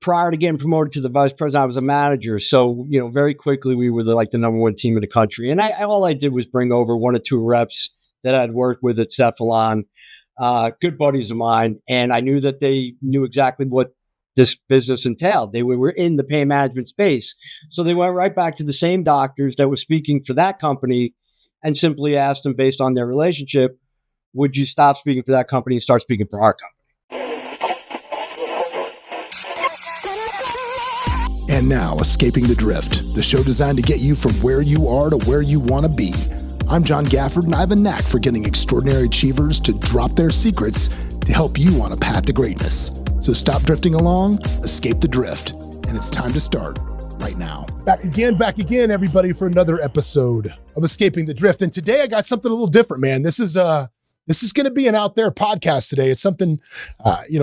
prior to getting promoted to the vice president, I was a manager. So, very quickly we were the number one team in the country. And all I did was bring over one or two reps that I'd worked with at Cephalon, good buddies of mine. And I knew that they knew exactly what this business entailed. They were in the pain management space. So they went right back to the same doctors that were speaking for that company and simply asked them, based on their relationship, would you stop speaking for that company and start speaking for our company? And now, Escaping the Drift, the show designed to get you from where you are to where you want to be. I'm John Gafford, and I have a knack for getting extraordinary achievers to drop their secrets to help you on a path to greatness. So stop drifting along, escape the drift, and it's time to start right now. Back again, everybody, for another episode of Escaping the Drift. And today I got something a little different, man. This is going to be an out there podcast today. It's something,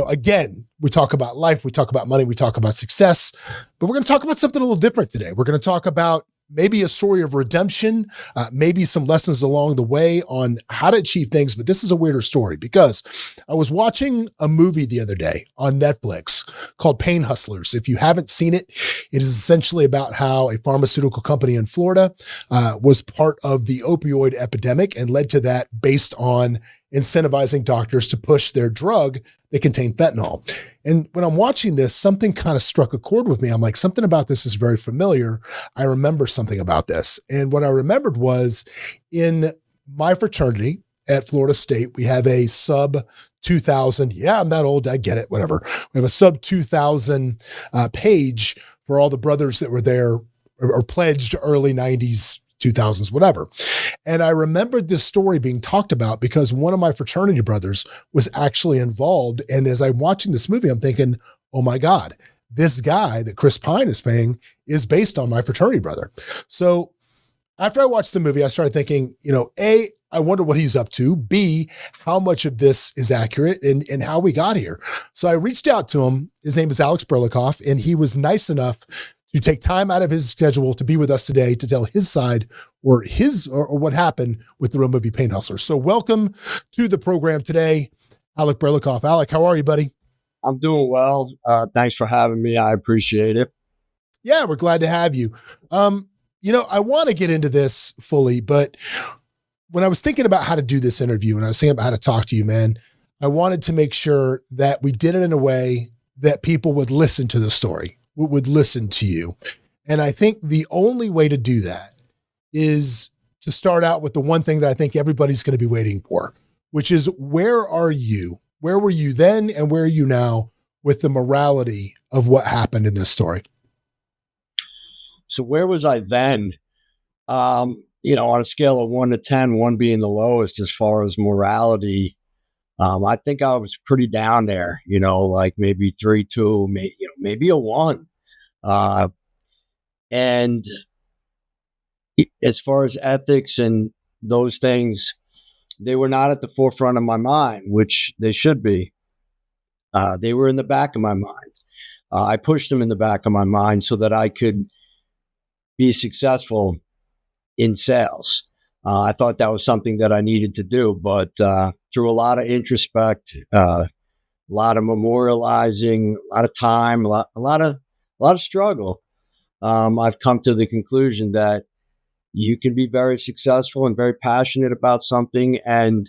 again, we talk about life, we talk about money, we talk about success, but we're going to talk about something a little different today. We're going to talk about maybe a story of redemption, maybe some lessons along the way on how to achieve things. But this is a weirder story because I was watching a movie the other day on Netflix called Pain Hustlers. If you haven't seen it, it is essentially about how a pharmaceutical company in Florida was part of the opioid epidemic and led to that based on incentivizing doctors to push their drug that contained fentanyl. And when I'm watching this, something kind of struck a chord with me. I'm like, something about this is very familiar. I remember something about this. And what I remembered was in my fraternity at Florida State, we have a sub 2000. Yeah, I'm that old. I get it. Whatever. We have a sub 2000 page for all the brothers that were there or pledged early 90s, 2000s, whatever. And I remembered this story being talked about because one of my fraternity brothers was actually involved. And as I'm watching this movie, I'm thinking, oh my God, this guy that Chris Pine is paying is based on my fraternity brother. So after I watched the movie, I started thinking, A, I wonder what he's up to. B, how much of this is accurate and how we got here. So I reached out to him. His name is Alec Burlakoff, and he was nice enough to take time out of his schedule to be with us today to tell his side or what happened with the real movie Pain Hustlers. So welcome to the program today, Alec Burlakoff. Alec, how are you, buddy? I'm doing well. Thanks for having me. I appreciate it. Yeah, we're glad to have you. I want to get into this fully, but when I was thinking about how to do this interview and I was thinking about how to talk to you, man, I wanted to make sure that we did it in a way that people would listen to the story, would listen to you. And I think the only way to do that is to start out with the one thing that I think everybody's going to be waiting for, which is where are you? Where were you then and where are you now with the morality of what happened in this story? So where was I then? On a scale of 1 to 10, 1 being the lowest as far as morality, I think I was pretty down there, like maybe 3, 2, maybe a 1. And as far as ethics and those things, they were not at the forefront of my mind, which they should be. They were in the back of my mind. I pushed them in the back of my mind so that I could be successful in sales. I thought that was something that I needed to do, but through a lot of introspect, a lot of memorializing, a lot of time, a lot of struggle, I've come to the conclusion that you can be very successful and very passionate about something and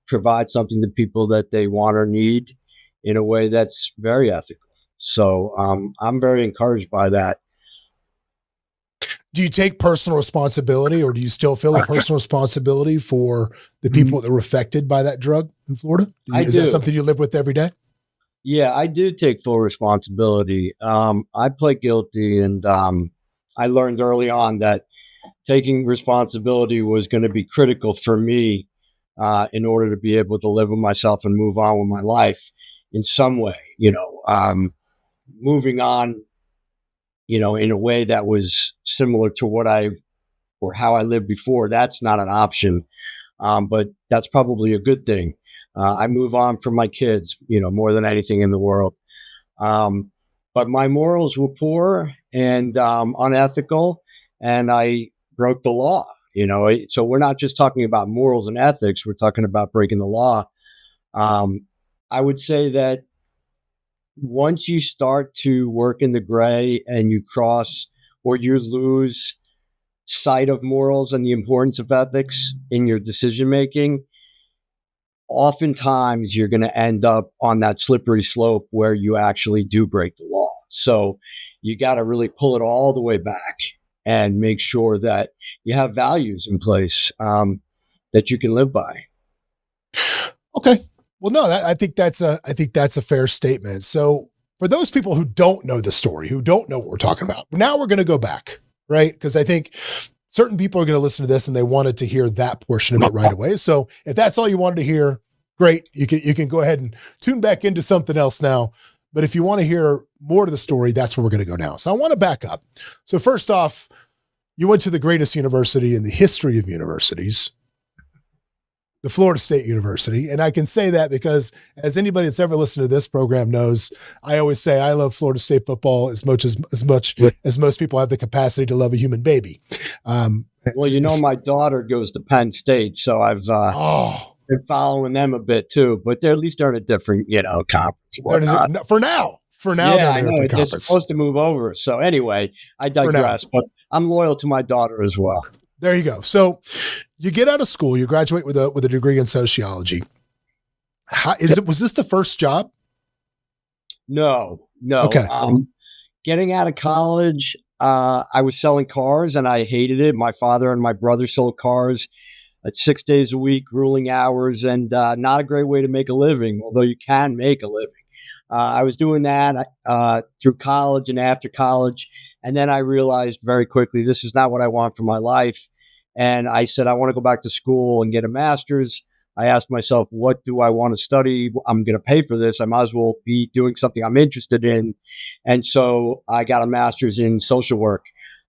provide something to people that they want or need in a way that's very ethical. So I'm very encouraged by that. Do you take personal responsibility, or do you still feel a personal responsibility for the people that were affected by that drug in Florida? Is that something you live with every day? Yeah, I do take full responsibility. I pled guilty, and I learned early on that taking responsibility was going to be critical for me in order to be able to live with myself and move on with my life in some way, moving on, in a way that was similar to how I lived before. That's not an option, but that's probably a good thing. I move on from my kids, more than anything in the world. But my morals were poor and unethical, and I broke the law. So we're not just talking about morals and ethics. We're talking about breaking the law. I would say that once you start to work in the gray and you cross or you lose sight of morals and the importance of ethics in your decision making, oftentimes you're going to end up on that slippery slope where you actually do break the law. So you got to really pull it all the way back and make sure that you have values in place that you can live by. Okay. Well, no, I think that's a fair statement. So for those people who don't know the story, who don't know what we're talking about, now we're going to go back, right? Because I think certain people are going to listen to this and they wanted to hear that portion of it right away. So if that's all you wanted to hear, great. You can go ahead and tune back into something else now. But if you want to hear more to the story, that's where we're going to go now. So I want to back up. So first off, you went to the greatest university in the history of universities, the Florida State University. And I can say that because as anybody that's ever listened to this program knows, I always say I love Florida State football as much as most people have the capacity to love a human baby. Well, my daughter goes to Penn State, so I've been following them a bit too, but they're at least in a different, conference. For now, yeah, I know they're supposed to move over. So anyway, I digress, but I'm loyal to my daughter as well. There you go. So you get out of school, you graduate with a degree in sociology. Was this the first job? No. Okay. Getting out of college, I was selling cars and I hated it. My father and my brother sold cars at 6 days a week, grueling hours, and not a great way to make a living, although you can make a living. I was doing that through college and after college. And then I realized very quickly, this is not what I want for my life. And I said, I want to go back to school and get a master's. I asked myself, what do I want to study? I'm going to pay for this. I might as well be doing something I'm interested in. And so I got a master's in social work.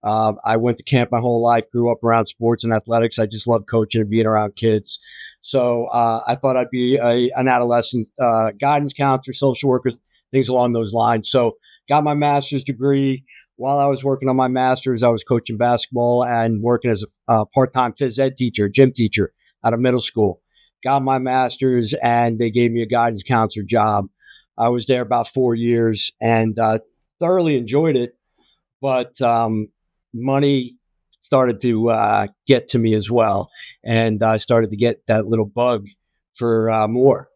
I went to camp my whole life, grew up around sports and athletics. I just love coaching and being around kids. So I thought I'd be an adolescent guidance counselor, social worker, things along those lines. So got my master's degree. While I was working on my master's, I was coaching basketball and working as a part-time phys ed teacher, gym teacher out of middle school. Got my master's and they gave me a guidance counselor job. I was there about 4 years and thoroughly enjoyed it. But money started to get to me as well. And I started to get that little bug for more.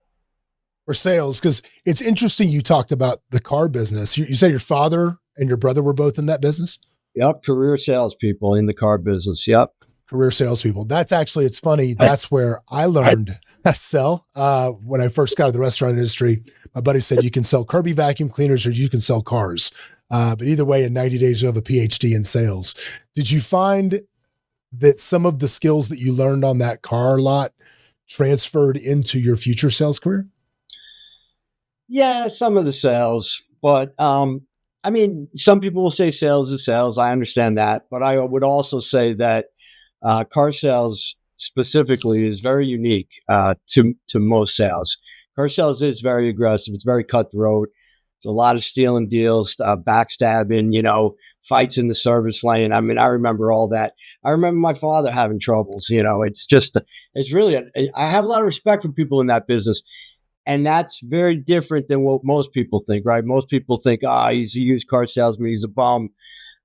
For sales, because it's interesting you talked about the car business. You said your father and your brother were both in that business? Yep, career salespeople in the car business. Yep. Career salespeople. That's actually, it's funny. That's where I learned how to sell. When I first got into the restaurant industry, my buddy said, you can sell Kirby vacuum cleaners or you can sell cars. But either way, in 90 days, you have a PhD in sales. Did you find that some of the skills that you learned on that car lot transferred into your future sales career? Yeah, some of the sales, but some people will say sales is sales. I understand that, but I would also say that car sales specifically is very unique to most sales. Car sales is very aggressive. It's very cutthroat. There's a lot of stealing deals, backstabbing, fights in the service lane. I mean, I remember all that. I remember my father having troubles. It's really, I have a lot of respect for people in that business. And that's very different than what most people think, right? Most people think, he's a used car salesman, he's a bum.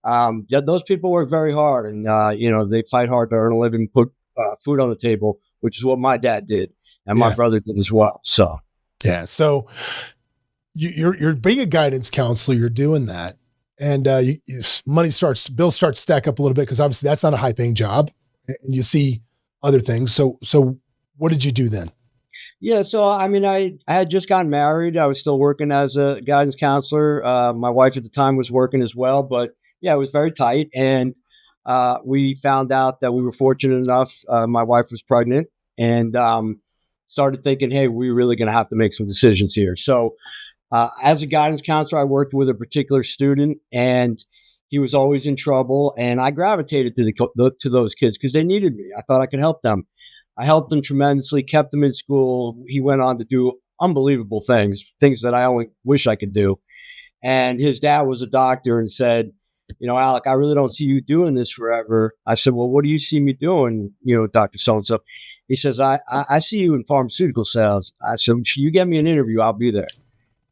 Those people work very hard and, they fight hard to earn a living, put food on the table, which is what my dad did. And my brother did as well. So, yeah. So you're being a guidance counselor, you're doing that. And bills start to stack up a little bit because obviously that's not a high paying job and you see other things. So what did you do then? Yeah, so I had just gotten married. I was still working as a guidance counselor. My wife at the time was working as well, but yeah, it was very tight. And we found out that we were fortunate enough. My wife was pregnant and started thinking, hey, we're really going to have to make some decisions here. So as a guidance counselor, I worked with a particular student and he was always in trouble. And I gravitated to those kids because they needed me. I thought I could help them. I helped him tremendously, kept him in school. He went on to do unbelievable things that I only wish I could do. And his dad was a doctor and said, Alec, I really don't see you doing this forever. I said, well, what do you see me doing, Dr. So-and-so? He says, I see you in pharmaceutical sales. I said, you get me an interview, I'll be there.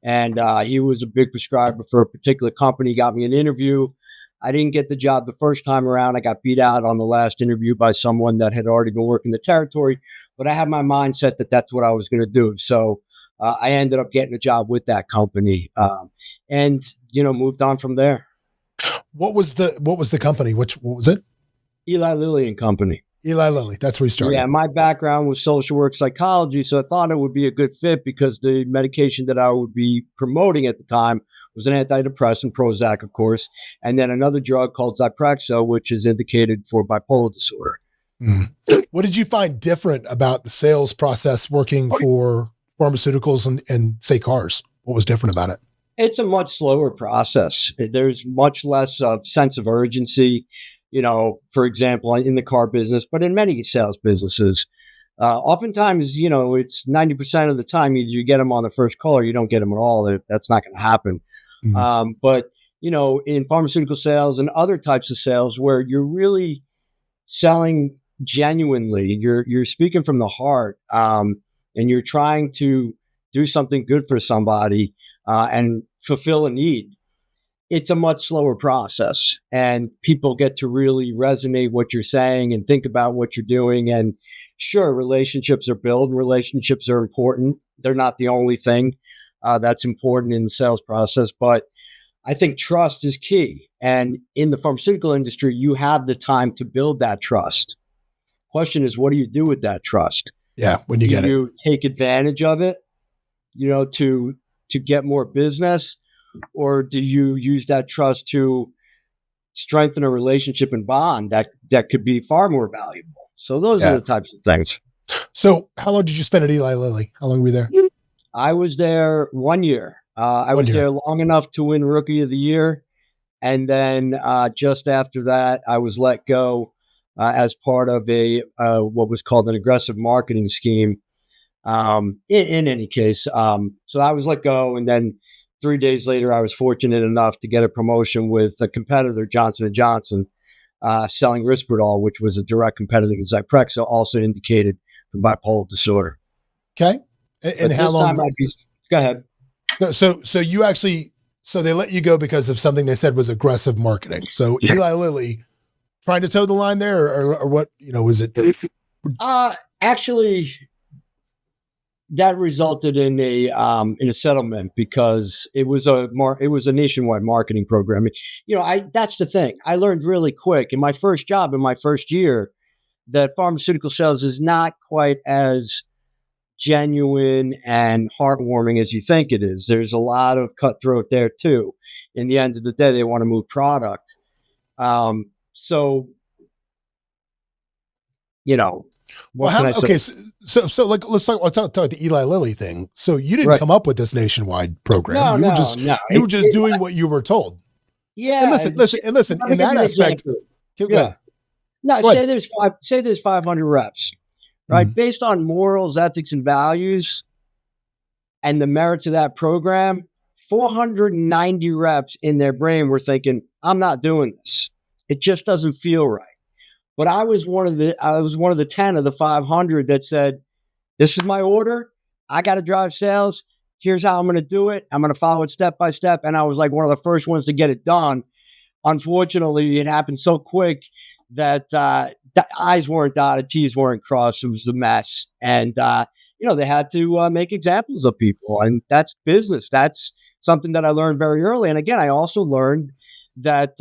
And he was a big prescriber for a particular company, got me an interview. I didn't get the job the first time around. I got beat out on the last interview by someone that had already been working the territory, but I had my mindset that that's what I was going to do. So I ended up getting a job with that company, and moved on from there. What was the company? What was it? Eli Lilly and Company. Eli Lilly. That's where he started. Yeah, my background was social work psychology, so I thought it would be a good fit because the medication that I would be promoting at the time was an antidepressant, Prozac, of course, and then another drug called Zyprexa, which is indicated for bipolar disorder. Mm. What did you find different about the sales process working for pharmaceuticals and say cars? What was different about it? It's a much slower process. There's much less of sense of urgency. For example, in the car business, but in many sales businesses, oftentimes, it's 90% of the time, either you get them on the first call or you don't get them at all. That's not going to happen. Mm-hmm. But in pharmaceutical sales and other types of sales where you're really selling genuinely, you're speaking from the heart, and you're trying to do something good for somebody and fulfill a need. It's a much slower process, and people get to really resonate what you're saying and think about what you're doing. And sure, relationships are built, relationships are important. They're not the only thing that's important in the sales process, but I think trust is key. And in the pharmaceutical industry, you have the time to build that trust. Question is, what do you do with that trust? Yeah, when you get it. Do you take advantage of it, to get more business? Or do you use that trust to strengthen a relationship and bond that could be far more valuable? So those are the types of things. So how long did you spend at Eli Lilly? How long were you there? I was there 1 year. I was there long enough to win Rookie of the Year. And then just after that, I was let go as part of what was called an aggressive marketing scheme. In any case, so I was let go, and then 3 days later, I was fortunate enough to get a promotion with a competitor, Johnson & Johnson, selling Risperdal, which was a direct competitor to Zyprexa, also indicated for bipolar disorder. Okay. And how long? Go ahead. So you actually, they let you go because of something they said was aggressive marketing. So Eli Lilly trying to toe the line there, or what, was it? Actually, that resulted in a settlement because it was a nationwide marketing program. That's the thing. I learned really quick in my first job, in my first year, that pharmaceutical sales is not quite as genuine and heartwarming as you think it is. There's a lot of cutthroat there too. In the end of the day, they want to move product. So like, let's talk the Eli Lilly thing. So you didn't come up with this nationwide program. You were just doing what you were told. Yeah. And listen, in that aspect. Yeah. No, say there's 500 reps, right? Mm-hmm. Based on morals, ethics, and values, and the merits of that program, 490 reps in their brain were thinking, I'm not doing this. It just doesn't feel right. But I was one of the 10 of the 500 that said, this is my order. I got to drive sales. Here's how I'm going to do it. I'm going to follow it step by step. And I was like one of the first ones to get it done. Unfortunately, it happened so quick that the I's weren't dotted, T's weren't crossed. It was a mess. And, they had to make examples of people. And that's business. That's something that I learned very early. And again, I also learned that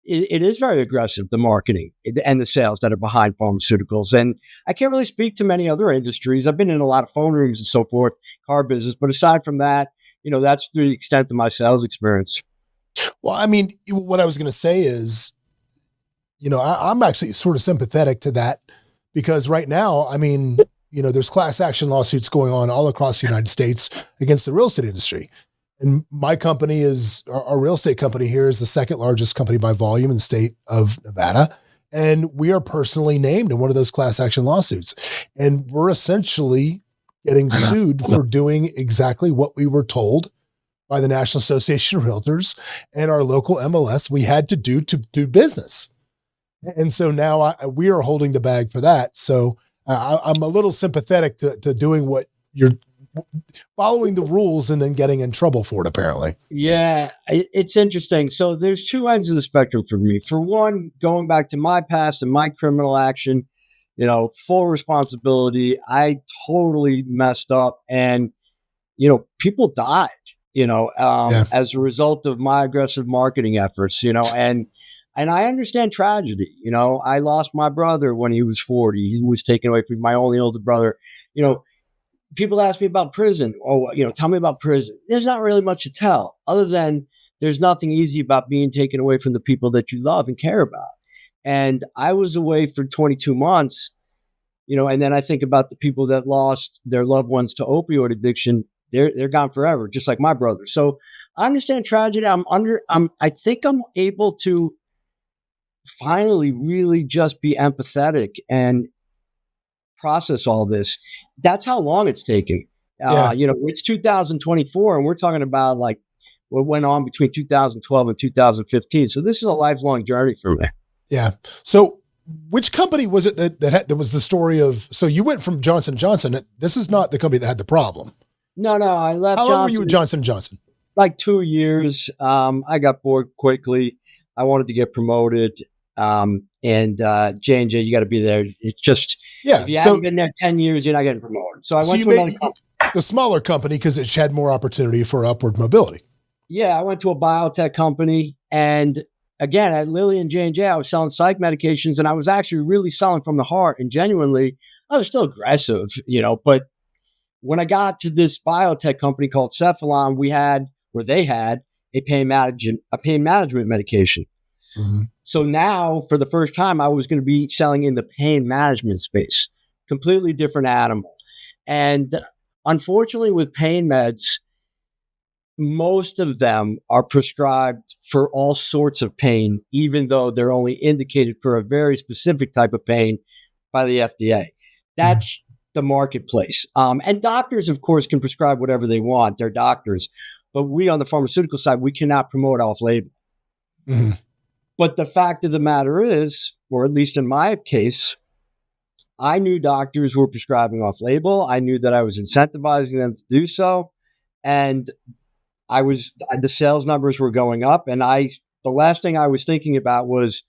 it is very aggressive, the marketing and the sales that are behind pharmaceuticals. And I can't really speak to many other industries. I've been in a lot of phone rooms and so forth, car business. But aside from that, that's the extent of my sales experience. Well, I mean, what I was going to say is, I'm actually sort of sympathetic to that because right now, I mean, there's class action lawsuits going on all across the United States against the real estate industry. And my company our real estate company here is the second largest company by volume in the state of Nevada. And we are personally named in one of those class action lawsuits. And we're essentially getting sued for doing exactly what we were told by the National Association of Realtors and our local MLS we had to do business. And so now we are holding the bag for that. So I'm a little sympathetic to doing what following the rules and then getting in trouble for it, apparently. Yeah, it's interesting. So there's two ends of the spectrum for me. For one, going back to my past and my criminal action, full responsibility. I totally messed up, and people died. Yeah. As a result of my aggressive marketing efforts. And I understand tragedy. I lost my brother when he was 40. He was taken away from my only older brother. People ask me about prison. Oh, tell me about prison. There's not really much to tell other than there's nothing easy about being taken away from the people that you love and care about. And I was away for 22 months, and then I think about the people that lost their loved ones to opioid addiction. They're gone forever, just like my brother. So I understand tragedy. I think I'm able to finally really just be empathetic and process all this. That's how long it's taken. Yeah. It's 2024, and we're talking about like what went on between 2012 and 2015. So this is a lifelong journey for me. Yeah. So which company was it that was the story of? So you went from Johnson & Johnson. This is not the company that had the problem. No, I left. How long were you at Johnson & Johnson? Like 2 years. I got bored quickly. I wanted to get promoted. And J&J, you got to be there. It's just, if you haven't been there 10 years, you're not getting promoted. So I went to another company. The smaller company, because it had more opportunity for upward mobility. Yeah, I went to a biotech company, and again, at Lilly and J&J, I was selling psych medications, and I was actually really selling from the heart, and genuinely, I was still aggressive, but when I got to this biotech company called Cephalon, they had a pain management medication. Mm-hmm. So now, for the first time, I was going to be selling in the pain management space, completely different animal. And unfortunately, with pain meds, most of them are prescribed for all sorts of pain, even though they're only indicated for a very specific type of pain by the FDA. That's the marketplace. And doctors, of course, can prescribe whatever they want. They're doctors. But we, on the pharmaceutical side, we cannot promote off-label. Mm-hmm. But the fact of the matter is, or at least in my case, I knew doctors were prescribing off-label. I knew that I was incentivizing them to do so. And the sales numbers were going up. And the last thing I was thinking about was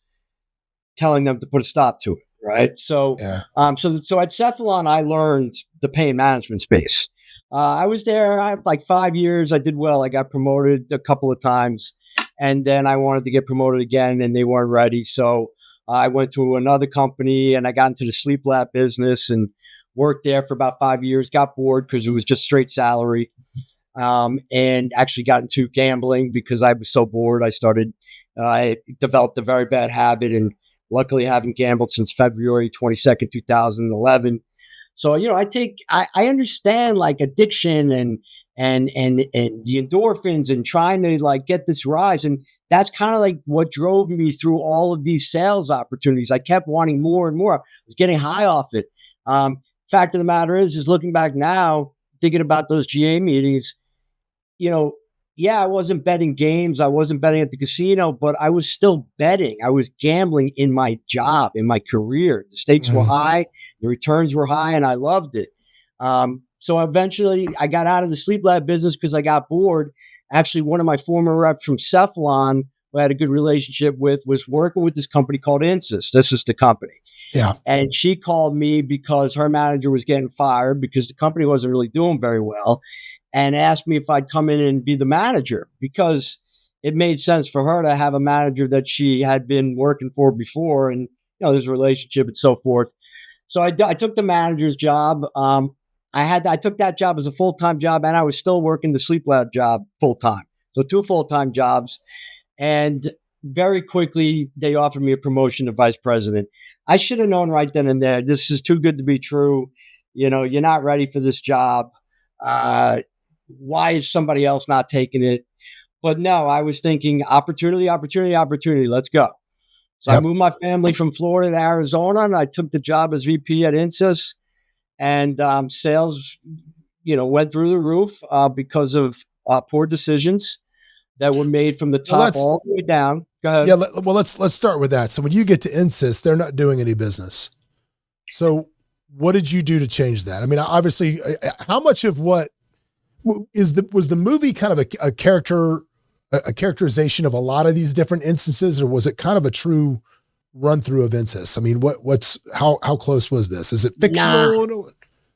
telling them to put a stop to it. Right. So, yeah. So at Cephalon, I learned the pain management space. I was there like 5 years. I did well. I got promoted a couple of times, and then I wanted to get promoted again, and they weren't ready. So I went to another company, and I got into the sleep lab business and worked there for about 5 years. Got bored because it was just straight salary, and actually got into gambling because I was so bored. I developed a very bad habit, and luckily I haven't gambled since February 22nd, 2011. So, I understand like addiction and the endorphins and trying to like get this rise. And that's kind of like what drove me through all of these sales opportunities. I kept wanting more and more. I was getting high off it. Fact of the matter is looking back now, thinking about those GA meetings, I wasn't betting games. I wasn't betting at the casino, but I was still betting. I was gambling in my job, in my career. The stakes were high, the returns were high, and I loved it. So eventually I got out of the sleep lab business because I got bored. Actually, one of my former reps from Cephalon, who I had a good relationship with, was working with this company called Insys. This is the company. Yeah. And she called me because her manager was getting fired because the company wasn't really doing very well, and asked me if I'd come in and be the manager because it made sense for her to have a manager that she had been working for before. And, there's a relationship and so forth. So I took the manager's job. I took that job as a full-time job, and I was still working the sleep lab job full-time. So 2 full-time jobs. And very quickly, they offered me a promotion to vice president. I should have known right then and there, this is too good to be true. You're not ready for this job. Why is somebody else not taking it? But no, I was thinking opportunity. Let's go. So I moved my family from Florida to Arizona, and I took the job as VP at Insys, and sales, went through the roof because of poor decisions that were made from the top all the way down. Go ahead. Yeah. Let's start with that. So when you get to Insys, they're not doing any business. So what did you do to change that? I mean, obviously, how much of what Was the movie kind of a characterization of a lot of these different instances, or was it kind of a true run through of incest? I mean, how close was this? Is it Nah, fictional?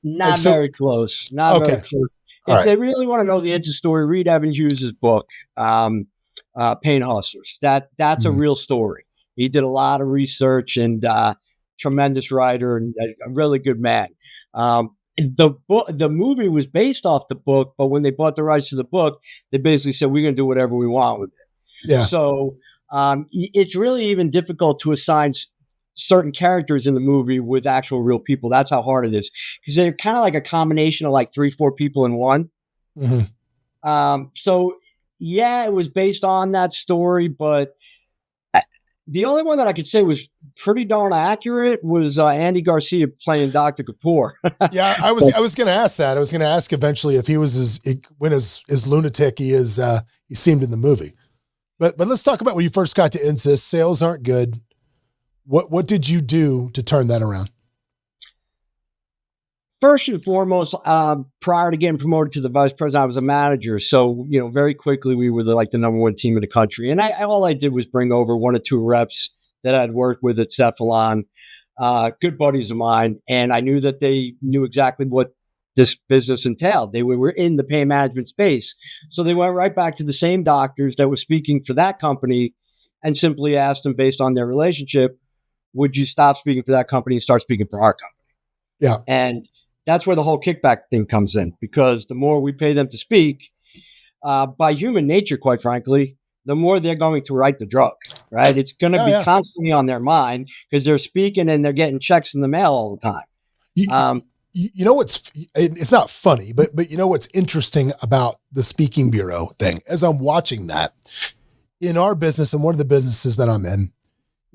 not very close. Not very Okay. close. All If right. they really want to know the incest story, read Evan Hughes's book, Pain Hustlers. That's a Mhm. real story. He did a lot of research and tremendous writer and a really good man. The movie was based off the book, but when they bought the rights to the book, they basically said we're going to do whatever we want with it. Yeah. So it's really even difficult to assign certain characters in the movie with actual real people. That's how hard it is because they're kind of like a combination of like 3-4 people in one. So yeah, it was based on that story, but the only one that I could say was pretty darn accurate was Andy Garcia playing Dr. Kapoor. Yeah, I was going to ask that. I was going to ask eventually if he was as lunatic he seemed in the movie. But let's talk about when you first got to incest. Sales aren't good. What did you do to turn that around? First and foremost, prior to getting promoted to the vice president, I was a manager. So, very quickly we were the number one team in the country. And all I did was bring over 1 or 2 reps that I'd worked with at Cephalon, good buddies of mine. And I knew that they knew exactly what this business entailed. They were in the pain management space. So they went right back to the same doctors that were speaking for that company and simply asked them based on their relationship, would you stop speaking for that company and start speaking for our company? Yeah. And that's where the whole kickback thing comes in, because the more we pay them to speak, by human nature, quite frankly, the more they're going to write the drug, right? It's going to be constantly on their mind because they're speaking and they're getting checks in the mail all the time. You know it's not funny, but you know what's interesting about the speaking bureau thing? As I'm watching that in our business, and one of the businesses that I'm in,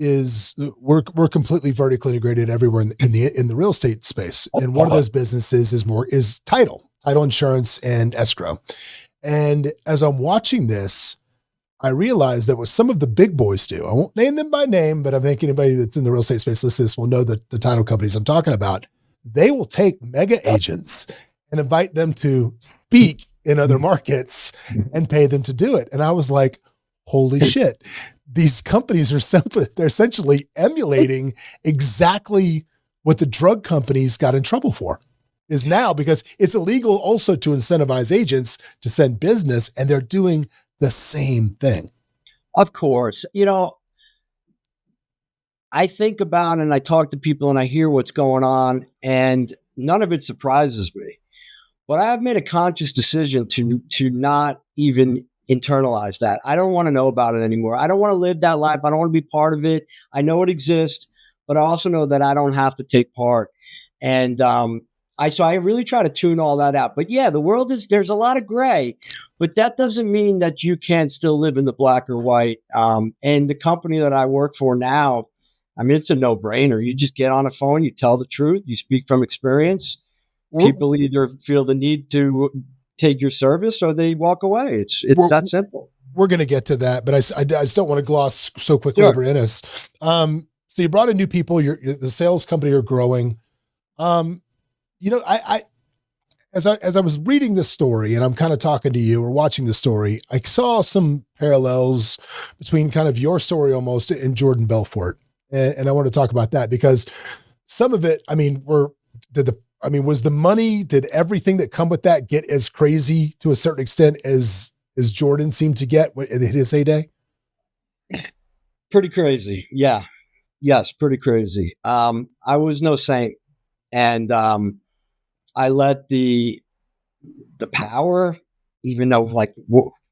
is we're completely vertically integrated everywhere in the real estate space. And one of those businesses is title insurance and escrow. And as I'm watching this, I realized that what some of the big boys do, I won't name them by name, but I think anybody that's in the real estate space listening to this will know that the title companies I'm talking about, they will take mega agents and invite them to speak in other markets and pay them to do it. And I was like, holy shit. These companies they're essentially emulating exactly what the drug companies got in trouble for is now, because it's illegal also to incentivize agents to send business, and they're doing the same thing. Of course. I think about and I talk to people and I hear what's going on, and none of it surprises me. But I have made a conscious decision to not even internalize that. I don't want to know about it anymore. I don't want to live that life. I don't want to be part of it. I know it exists, but I also know that I don't have to take part. And I really try to tune all that out. But yeah, there's a lot of gray, but that doesn't mean that you can't still live in the black or white. And the company that I work for now, I mean, it's a no-brainer. You just get on a phone, you tell the truth, you speak from experience. People either feel the need to take your service or they walk away. It's that simple. We're going to get to that, but I just don't want to gloss so quickly over Ennis. So you brought in new people. The sales company are growing. I as I was reading this story and I'm kind of talking to you or watching the story, I saw some parallels between kind of your story almost and Jordan Belfort. And I want to talk about that because some of it, I mean, was the money, did everything that come with that get as crazy to a certain extent as Jordan seemed to get in his heyday? Pretty crazy. Yeah. Yes. Pretty crazy. I was no saint, and I let the power, even though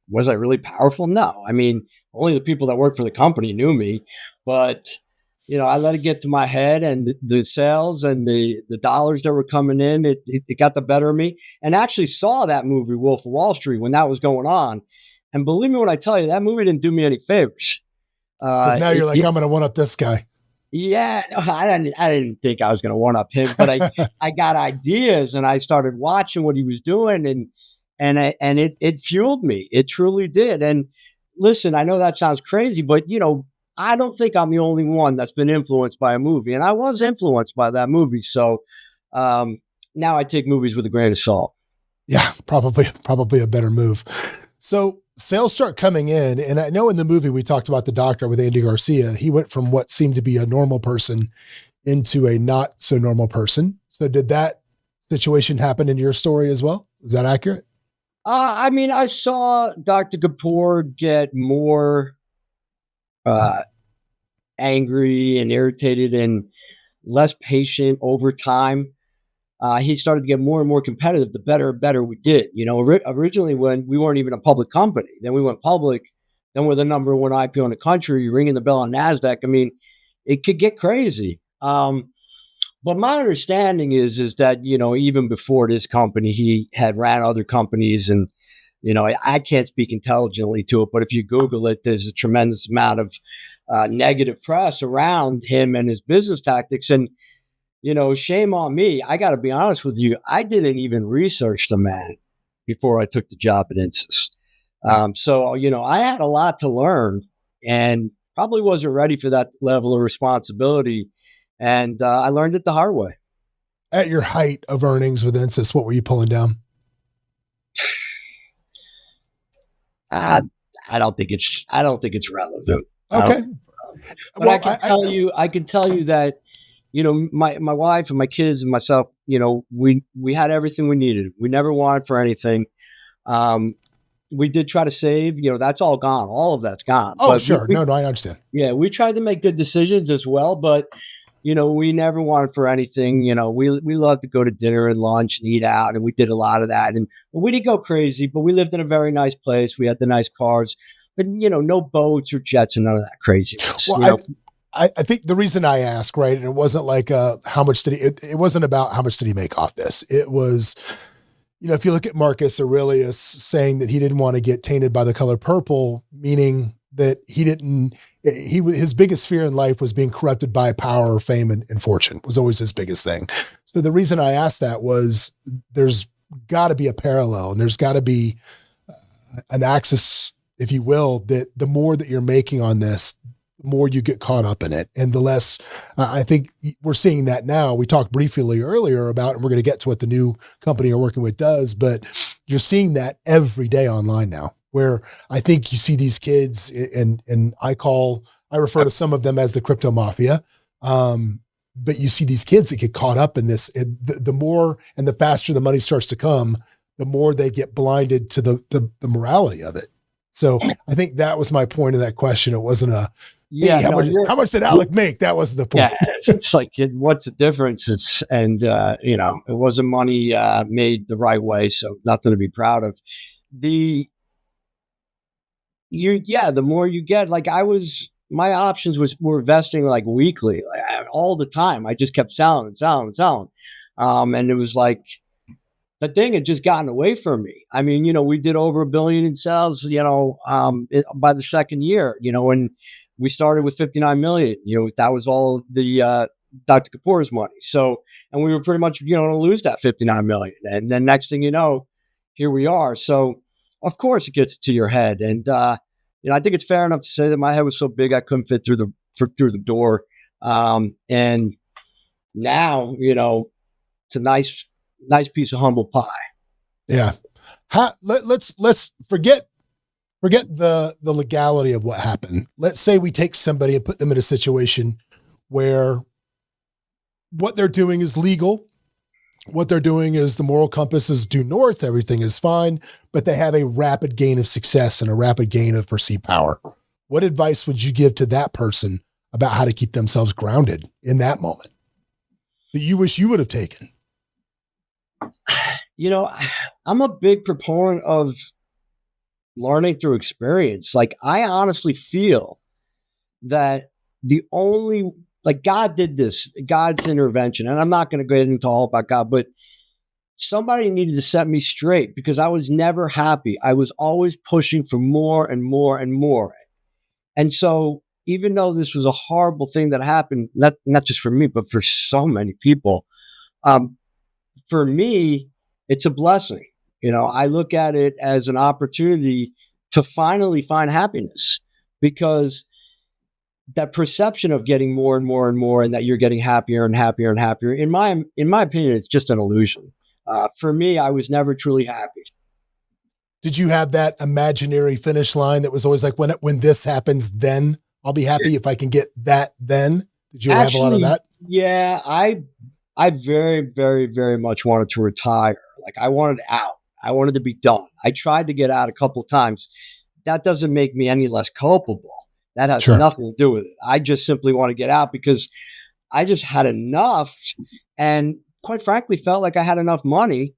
was I really powerful? No. I mean, only the people that work for the company knew me, but I let it get to my head, and the sales and the dollars that were coming in, it got the better of me. And actually saw that movie, Wolf of Wall Street, when that was going on. And believe me when I tell you, that movie didn't do me any favors. Because now you're like, I'm going to one up this guy. Yeah, I didn't think I was going to one up him, but I got ideas, and I started watching what he was doing, and it fueled me. It truly did. And listen, I know that sounds crazy, but I don't think I'm the only one that's been influenced by a movie, and I was influenced by that movie. So now I take movies with a grain of salt. Yeah, probably a better move. So sales start coming in, and I know in the movie we talked about the doctor with Andy Garcia. He went from what seemed to be a normal person into a not so normal person. So did that situation happen in your story as well? Is that accurate? I mean, I saw Dr. Kapoor get more uh, angry and irritated and less patient over time. He started to get more and more competitive the better and better we did. Originally when we weren't even a public company, then we went public, then we're the number one IPO in the country, ringing the bell on NASDAQ. I mean, it could get crazy. But my understanding is that, even before this company, he had ran other companies and, I can't speak intelligently to it, but if you Google it, there's a tremendous amount of negative press around him and his business tactics. And, shame on me. I got to be honest with you. I didn't even research the man before I took the job at Insys. So, I had a lot to learn and probably wasn't ready for that level of responsibility. And I learned it the hard way. At your height of earnings with Insys, what were you pulling down? Uh, I don't think it's relevant. Okay. But I can tell you that, my wife and my kids and myself, we had everything we needed. We never wanted for anything. We did try to save, that's all gone. All of that's gone. Oh, But sure. No, I understand. yeah, we tried to make good decisions as well, but we never wanted for anything. We loved to go to dinner and lunch and eat out, and we did a lot of that. And we didn't go crazy, but we lived in a very nice place. We had the nice cars, but no boats or jets and none of that craziness. Well, I think the reason I ask, right, and it wasn't like how much did he? It wasn't about how much did he make off this. It was, if you look at Marcus Aurelius saying that he didn't want to get tainted by the color purple, meaning that his biggest fear in life was being corrupted by power, fame, and fortune was always his biggest thing. So the reason I asked that was there's got to be a parallel and there's got to be an axis, if you will, that the more that you're making on this, the more you get caught up in it. And the less, I think we're seeing that now. We talked briefly earlier about, and we're going to get to what the new company you're working with does, but you're seeing that every day online now, where I think you see these kids and I refer to some of them as the crypto mafia. But you see these kids that get caught up in this. The more and the faster the money starts to come, the more they get blinded to the morality of it. So I think that was my point of that question. It wasn't how much did Alec make? That was the point. Yeah, it's like, what's the difference? It wasn't money made the right way, so nothing to be proud of. The more you get, like my options were vesting like weekly, like all the time. I just kept selling and selling and selling. And it was like, the thing had just gotten away from me. I mean, we did over $1 billion in sales, by the second year, when we started with 59 million, that was all the Dr. Kapoor's money. So, and we were pretty much, going to lose that 59 million. And then next thing you know, here we are. So of course it gets to your head. And, I think it's fair enough to say that my head was so big, I couldn't fit through the door. And now, it's a nice piece of humble pie. Yeah. Let's forget the legality of what happened. Let's say we take somebody and put them in a situation where what they're doing is legal. What they're doing is the moral compass is due north. Everything is fine, but they have a rapid gain of success and a rapid gain of perceived power. What advice would you give to that person about how to keep themselves grounded in that moment that you wish you would have taken? I'm a big proponent of learning through experience. Like, I honestly feel that God did this, God's intervention. And I'm not going to get into all about God, but somebody needed to set me straight because I was never happy. I was always pushing for more and more and more. And so even though this was a horrible thing that happened, not just for me, but for so many people, for me, it's a blessing. I look at it as an opportunity to finally find happiness, because that perception of getting more and more and more and that you're getting happier and happier and happier, in my opinion, it's just an illusion. For me, I was never truly happy. Did you have that imaginary finish line that was always like, when this happens, then I'll be happy if I can get that then? Did you ever have a lot of Actually, that? yeah, I very, very, very much wanted to retire. Like I wanted out. I wanted to be done. I tried to get out a couple of times. That doesn't make me any less culpable. That has Sure. nothing to do with it. I just simply want to get out because I just had enough, and quite frankly, felt like I had enough money.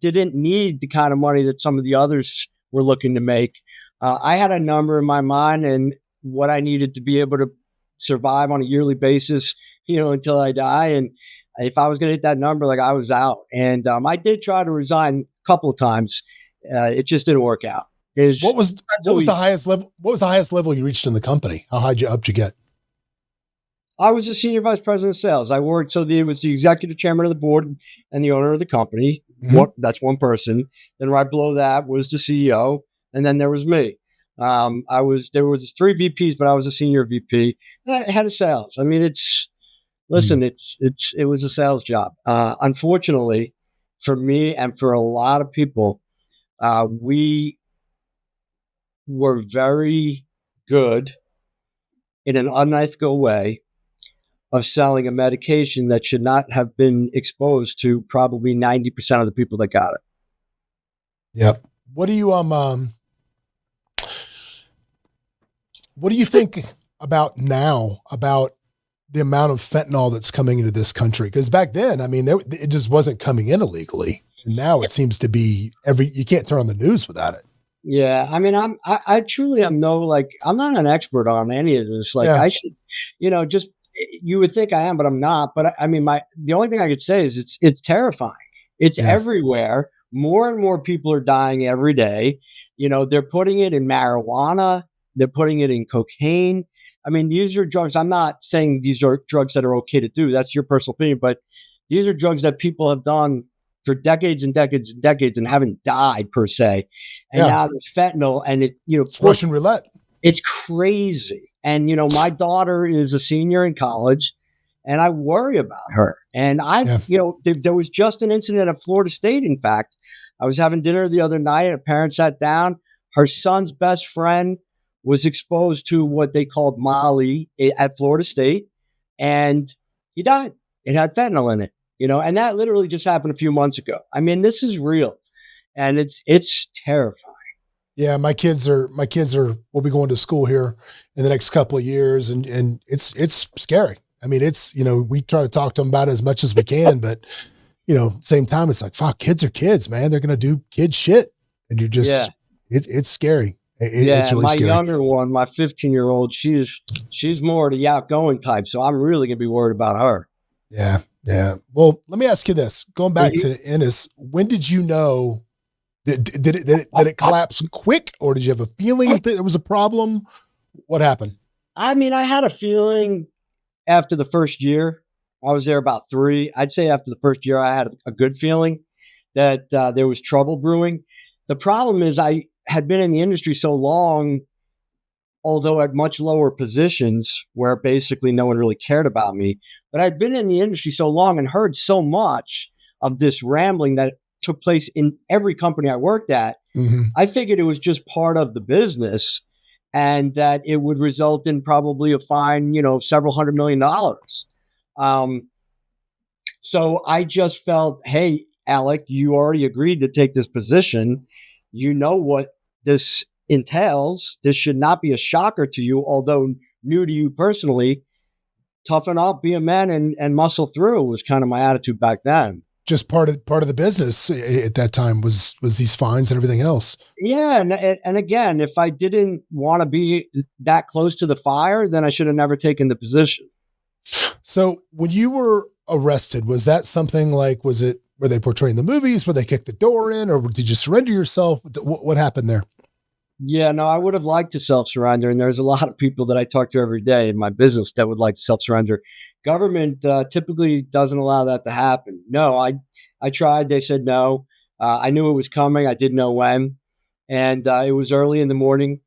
Didn't need the kind of money that some of the others were looking to make. I had a number in my mind and what I needed to be able to survive on a yearly basis, until I die. And if I was going to hit that number, like I was out. And I did try to resign a couple of times. It just didn't work out. What was what was the Always, highest level? What was the highest level you reached in the company? How high up you get? I was the senior vice president of sales. I worked, so there was the executive chairman of the board and the owner of the company. Mhm. That's one person. Then right below that was the CEO, and then there was me. There was three VPs, but I was a senior VP. And I had a sales. I mean, Mm. listen, it was a sales job. Unfortunately, for me and for a lot of people, we were very good in an unethical way of selling a medication that should not have been exposed to probably 90% of the people that got it. Yep. What do you what do you think about now about the amount of fentanyl that's coming into this country? Because back then, I mean, it just wasn't coming in illegally, and now it seems to be you can't turn on the news without it. Yeah, I mean, I truly am no, like, I'm not an expert on any of this. Like, Yeah. I should, just you would think I am, but I'm not. But I mean, the only thing I could say is it's terrifying. It's Yeah. everywhere. More and more people are dying every day. They're putting it in marijuana. They're putting it in cocaine. I mean, these are drugs. I'm not saying these are drugs that are okay to do. That's your personal opinion, but these are drugs that people have done for decades and decades and decades and haven't died per se. And Yeah. now there's fentanyl, and it, It's Russian roulette. it's crazy. And my daughter is a senior in college, and I worry about her. And Yeah. there was just an incident at Florida State. In fact, I was having dinner the other night. A parent sat down. Her son's best friend was exposed to what they called Molly at Florida State, and he died. It had fentanyl in it. And that literally just happened a few months ago. I mean, this is real, and it's terrifying. Yeah, my kids are will be going to school here in the next couple of years, and it's scary. I mean, we try to talk to them about it as much as we can, but same time, it's like, fuck, kids are kids, man. They're gonna do kid shit, and you're Yeah. just it's scary. Yeah, It's and really my scary. younger one, my 15-year-old, she's more the outgoing type, so I'm really gonna be worried about her. Yeah, yeah. Well, let me ask you this: going back Mhm. to Ennis, when did you know? Did it collapse quick, or did you have a feeling that there was a problem? What happened? I mean, I had a feeling after the first year. I was there about 3. I'd say after the first year, I had a good feeling that there was trouble brewing. The problem is I had been in the industry so long, although at much lower positions where basically no one really cared about me. But I'd been in the industry so long and heard so much of this rambling that took place in every company I worked at. Mm-hmm. I figured it was just part of the business and that it would result in probably a fine, several $100 million. Um, so I just felt, hey, Alec, you already agreed to take this position. You know what this entails. This should not be a shocker to you, although new to you personally. Toughen up, be a man, and muscle through was kind of my attitude back then. Just part of the business at that time was these fines and everything else. Yeah, and again, if I didn't want to be that close to the fire, then I should have never taken the position. So when you were arrested, was that something like, were they portraying the movies where they kicked the door in, or did you surrender yourself? What happened there? Yeah, no, I would have liked to self-surrender, and there's a lot of people that I talk to every day in my business that would like to self-surrender. Government typically doesn't allow that to happen. No, I tried. They said no. I knew it was coming. I didn't know when, and it was early in the morning.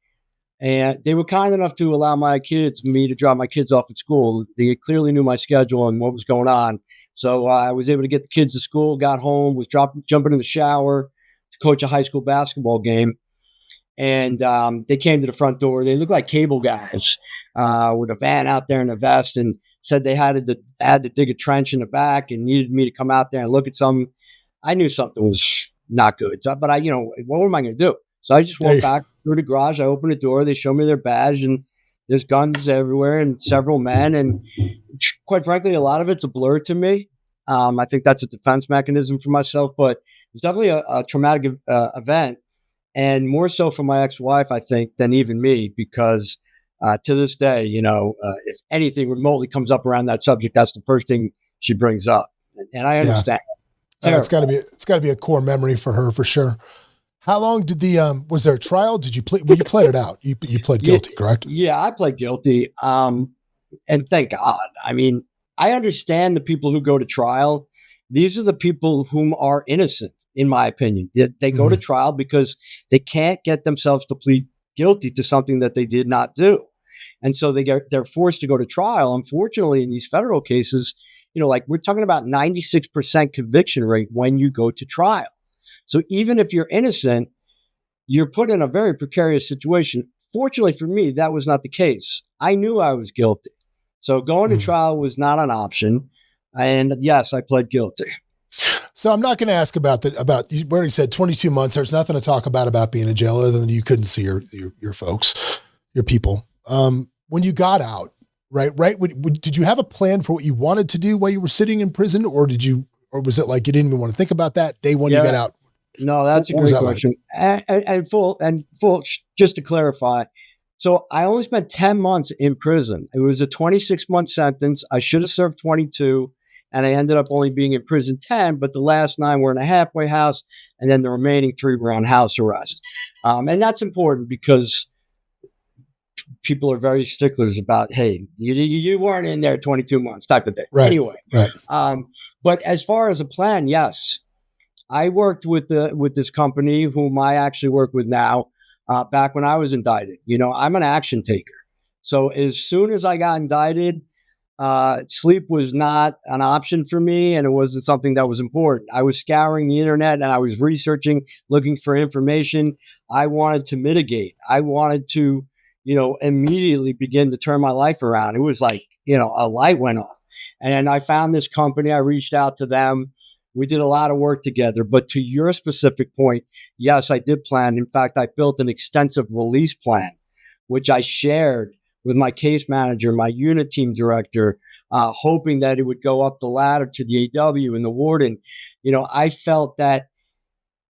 And they were kind enough to allow me to drop my kids off at school. They clearly knew my schedule and what was going on. So I was able to get the kids to school, got home, was jumping in the shower to coach a high school basketball game. And they came to the front door. They looked like cable guys with a van out there and a vest, and said they had to dig a trench in the back and needed me to come out there and look at something. I knew something was not good. So, but what am I going to do? So I just walked back through the garage. I opened the door. They showed me their badge, and there's guns everywhere and several men. And quite frankly, a lot of it's a blur to me. I think that's a defense mechanism for myself, but it's definitely a traumatic event, and more so for my ex-wife, I think, than even me, because to this day, if anything remotely comes up around that subject, that's the first thing she brings up. And I understand. It's got to be a core memory for her, for sure. How long did was there a trial? Did you play? Well, you played it out. You pled guilty, correct? Yeah, I pled guilty. And thank God. I mean, I understand the people who go to trial. These are the people whom are innocent, in my opinion. They go to trial because they can't get themselves to plead guilty to something that they did not do. And so they're forced to go to trial. Unfortunately, in these federal cases, like we're talking about 96% conviction rate when you go to trial. So even if you're innocent, you're put in a very precarious situation. Fortunately for me, that was not the case. I knew I was guilty. So going to trial was not an option. And yes, I pled guilty. So I'm not going to ask about you already said 22 months. There's nothing to talk about being in jail other than you couldn't see your folks, your people. When you got out, right? Did you have a plan for what you wanted to do while you were sitting in prison, or was it like you didn't even want to think about that day one you got out? No, that's a great question. Like? And full, just to clarify. So I only spent 10 months in prison. It was a 26-month sentence. I should have served 22, and I ended up only being in prison 10, but the last 9 were in a halfway house, and then the remaining 3 were on house arrest. And that's important because people are very sticklers about, hey, you weren't in there 22 months type of thing. Right. Anyway, right. But as far as a plan, yes. I worked with this company whom I actually work with now back when I was indicted. I'm an action taker. So as soon as I got indicted, sleep was not an option for me, and it wasn't something that was important. I was scouring the internet and I was researching, looking for information. I wanted to mitigate. I wanted to, immediately begin to turn my life around. It was like, a light went off. And I found this company. I reached out to them. We did a lot of work together. But to your specific point, yes, I did plan. In fact, I built an extensive release plan, which I shared with my case manager, my unit team director, hoping that it would go up the ladder to the AW and the warden. I felt that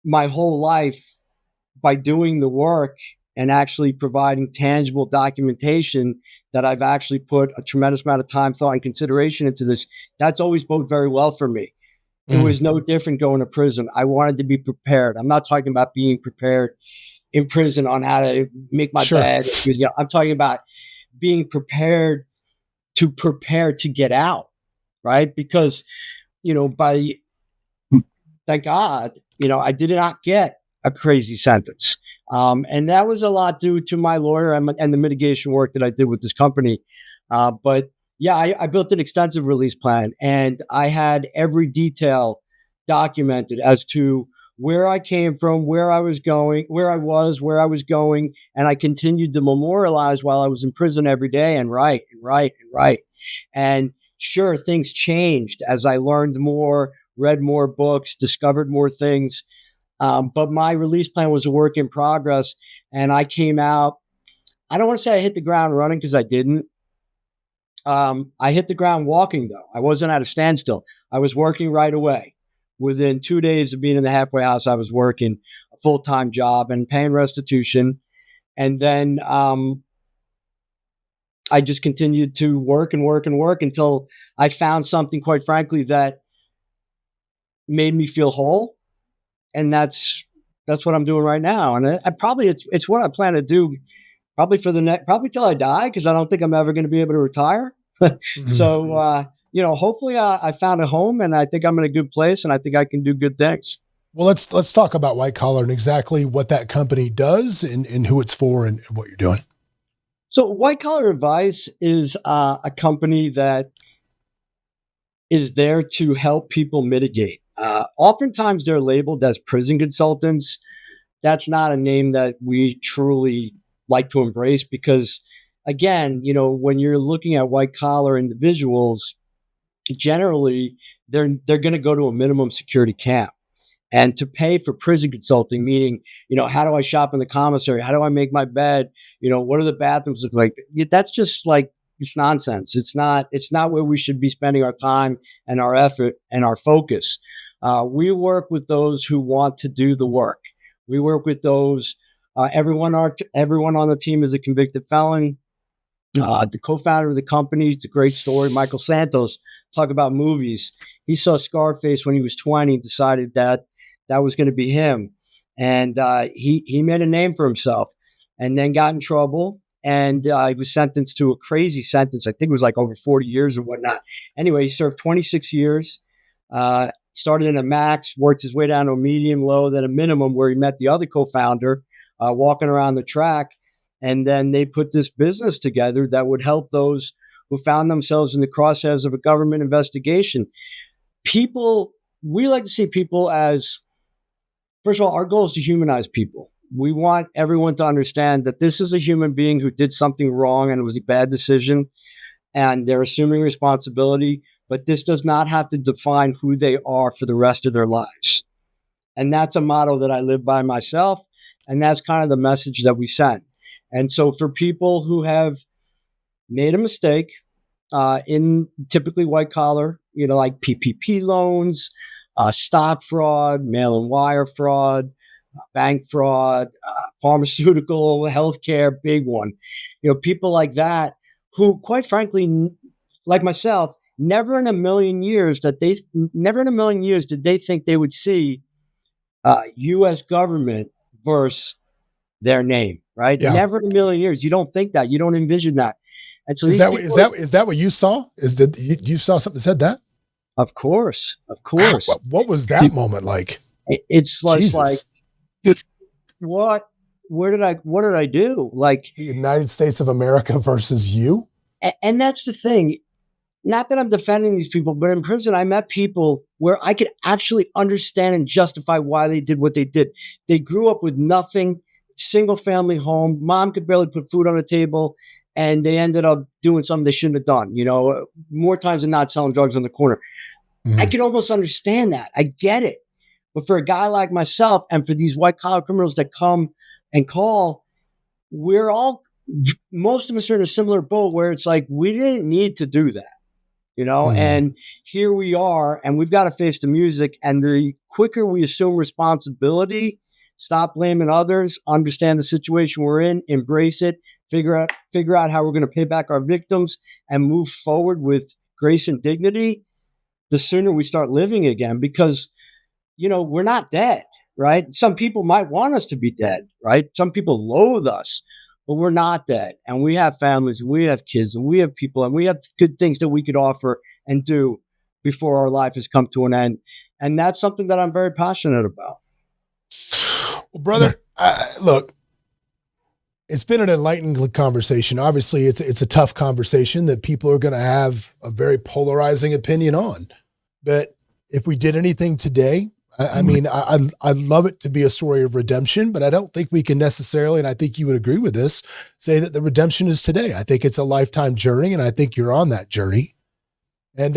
my whole life, by doing the work and actually providing tangible documentation, that I've actually put a tremendous amount of time, thought, and consideration into this, that's always boded very well for me. It was no different going to prison. I wanted to be prepared. I'm not talking about being prepared in prison on how to make my bed. I'm talking about being prepared to get out, right? Because, thank God, I did not get a crazy sentence. And that was a lot due to my lawyer and the mitigation work that I did with this company. But yeah, I built an extensive release plan, and I had every detail documented as to where I came from, where I was going, where I was going. And I continued to memorialize while I was in prison every day and write. And sure, things changed as I learned more, read more books, discovered more things. But my release plan was a work in progress. And I came out, I don't want to say I hit the ground running, because I didn't. I hit the ground walking, though. I wasn't at a standstill. I was working right away. Within 2 days of being in the halfway house, I was working a full-time job and paying restitution. And then I just continued to work until I found something, quite frankly, that made me feel whole. And that's what I'm doing right now. And it's what I plan to do probably till I die, because I don't think I'm ever going to be able to retire. So, hopefully I found a home, and I think I'm in a good place, and I think I can do good things. Well, let's talk about White Collar and exactly what that company does and who it's for and what you're doing. So White Collar Advice is a company that is there to help people mitigate. Oftentimes they're labeled as prison consultants. That's not a name that we truly like to embrace because, again, when you're looking at white collar individuals, generally they're going to go to a minimum security camp. And to pay for prison consulting, meaning, how do I shop in the commissary? How do I make my bed? What do the bathrooms look like? That's just like, it's nonsense. It's not where we should be spending our time and our effort and our focus. We work with those who want to do the work. We work with those. Everyone on the team is a convicted felon. The co-founder of the company, it's a great story. Michael Santos, talk about movies. He saw Scarface when he was 20, decided that was going to be him. And he made a name for himself and then got in trouble. And he was sentenced to a crazy sentence. I think it was like over 40 years or whatnot. Anyway, he served 26 years, started in a max, worked his way down to a medium, low, then a minimum, where he met the other co-founder walking around the track. And then they put this business together that would help those who found themselves in the crosshairs of a government investigation. We like to see people as, first of all, our goal is to humanize people. We want everyone to understand that this is a human being who did something wrong and it was a bad decision, and they're assuming responsibility, but this does not have to define who they are for the rest of their lives. And that's a motto that I live by myself, and that's kind of the message that we send. And so for people who have made a mistake in typically white collar, like PPP loans, stock fraud, mail-in wire fraud, bank fraud, pharmaceutical, healthcare, big one, people like that who, quite frankly, like myself, never in a million years did they think they would see U.S. government versus their name, right? Yeah. Never in a million years. You don't think that. You don't envision that. And so is that what you saw? Is that you saw something that said that? Of course. What was that moment like? It's like, what did I do? Like, the United States of America versus you? And that's the thing. Not that I'm defending these people, but in prison, I met people where I could actually understand and justify why they did what they did. They grew up with nothing, single family home. Mom could barely put food on the table, and they ended up doing something they shouldn't have done. More times than not, selling drugs on the corner. Mm-hmm. I can almost understand that. I get it. But for a guy like myself, and for these white collar criminals that come and call, most of us are in a similar boat where it's like, we didn't need to do that. And here we are, and we've got to face the music. And the quicker we assume responsibility, stop blaming others, understand the situation we're in, embrace it, figure out how we're going to pay back our victims and move forward with grace and dignity, the sooner we start living again. Because, we're not dead, right? Some people might want us to be dead, right? Some people loathe us. But we're not dead, and we have families, and we have kids, and we have people, and we have good things that we could offer and do before our life has come to an end. And that's something that I'm very passionate about. Well, brother, look, it's been an enlightening conversation. Obviously, it's a tough conversation that people are going to have a very polarizing opinion on. But if we did anything today, I'd love it to be a story of redemption, but I don't think we can necessarily, and I think you would agree with this, say that the redemption is today. I think it's a lifetime journey, and I think you're on that journey. And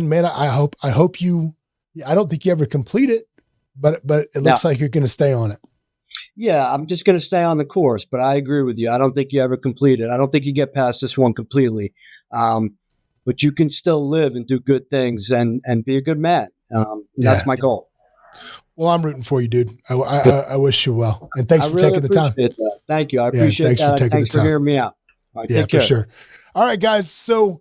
man, I hope you, I don't think you ever complete it, but it looks like you're going to stay on it. Yeah, I'm just going to stay on the course, but I agree with you. I don't think you ever complete it. I don't think you get past this one completely. But you can still live and do good things and be a good man. That's my goal. Well, I'm rooting for you, dude. I wish you well. And thanks for taking the time. That. Thank you. I appreciate thanks that. For taking thanks the time. for hearing me out. All right, take care. For sure. All right, guys. So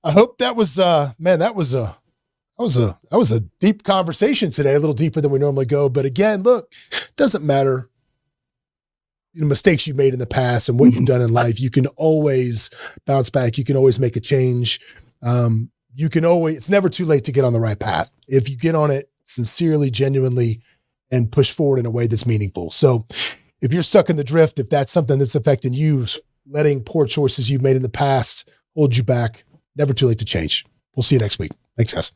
I hope that was, that was a deep conversation today, a little deeper than we normally go. But again, look, doesn't matter the mistakes you made in the past and what you've done in life. You can always bounce back. You can always make a change. It's never too late to get on the right path if you get on it sincerely, genuinely, and push forward in a way that's meaningful. So if you're stuck in the drift, if that's something that's affecting you, letting poor choices you've made in the past hold you back. Never too late to change. We'll see you next week. Thanks, guys.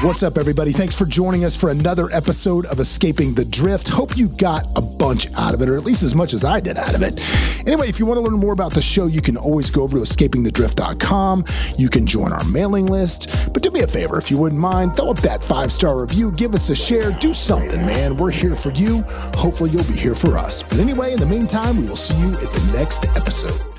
What's up, everybody? Thanks for joining us for another episode of Escaping the Drift. Hope you got a bunch out of it, or at least as much as I did out of it. Anyway, if you want to learn more about the show, you can always go over to escapingthedrift.com. You can join our mailing list. But do me a favor, if you wouldn't mind, throw up that 5-star review, give us a share, do something, man. We're here for you. Hopefully you'll be here for us. But anyway, in the meantime, we will see you at the next episode.